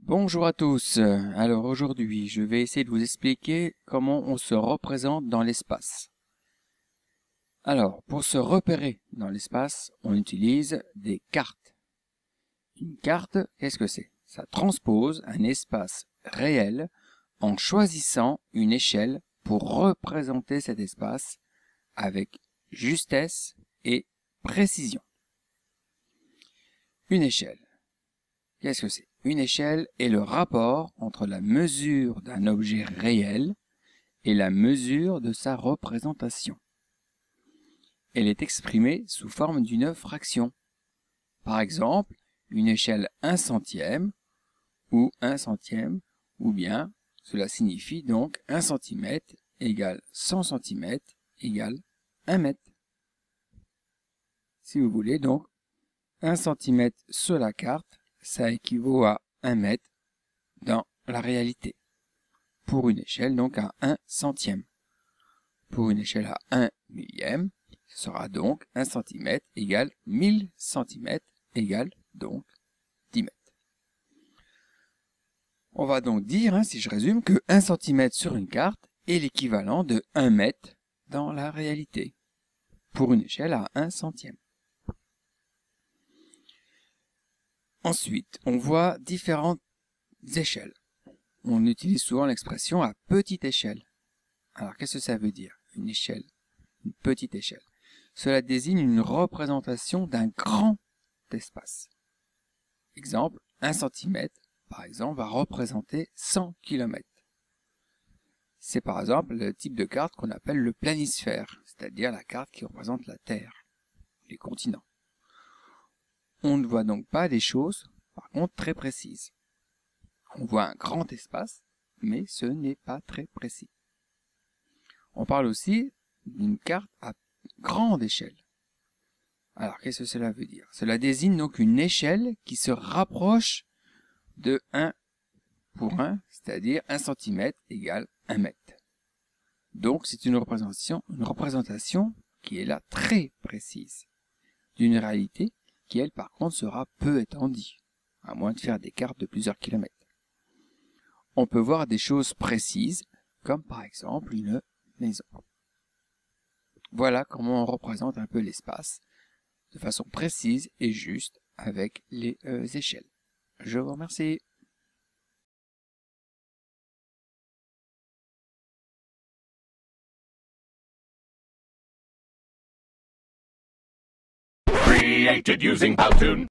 Bonjour à tous. Alors aujourd'hui, je vais essayer de vous expliquer comment on se représente dans l'espace. Alors, pour se repérer dans l'espace, on utilise des cartes. Une carte, qu'est-ce que c'est? Ça transpose un espace réel en choisissant une échelle pour représenter cet espace avec justesse et précision. Une échelle. Qu'est-ce que c'est? Une échelle est le rapport entre la mesure d'un objet réel et la mesure de sa représentation. Elle est exprimée sous forme d'une fraction. Par exemple, une échelle 1 centième ou 1 centième, ou bien cela signifie donc 1 centimètre égale 100 centimètres égale 1 mètre. Si vous voulez donc, 1 centimètre sur la carte, ça équivaut à 1 mètre dans la réalité. Pour une échelle donc à 1 centième. Pour une échelle à 1 millième, ce sera donc 1 cm égale 1000 cm égale donc 10 mètres. On va donc dire, si je résume, que 1 cm sur une carte est l'équivalent de 1 mètre dans la réalité, pour une échelle à 1 centième. Ensuite, on voit différentes échelles. On utilise souvent l'expression à petite échelle. Alors, qu'est-ce que ça veut dire, une échelle, une petite échelle? Cela désigne une représentation d'un grand espace. Exemple, 1 cm, par exemple, va représenter 100 km. C'est par exemple le type de carte qu'on appelle le planisphère, c'est-à-dire la carte qui représente la Terre, les continents. On ne voit donc pas des choses, par contre, très précises. On voit un grand espace, mais ce n'est pas très précis. On parle aussi d'une carte à grande échelle. Alors, qu'est-ce que cela veut dire? Cela désigne donc une échelle qui se rapproche de 1 pour 1, c'est-à-dire 1 cm égale 1 mètre. Donc, c'est une représentation qui est là très précise, d'une réalité qui, elle, par contre, sera peu étendue, à moins de faire des cartes de plusieurs kilomètres. On peut voir des choses précises, comme par exemple une maison. Voilà comment on représente un peu l'espace, de façon précise et juste avec les échelles. Je vous remercie. Created using Powtoon.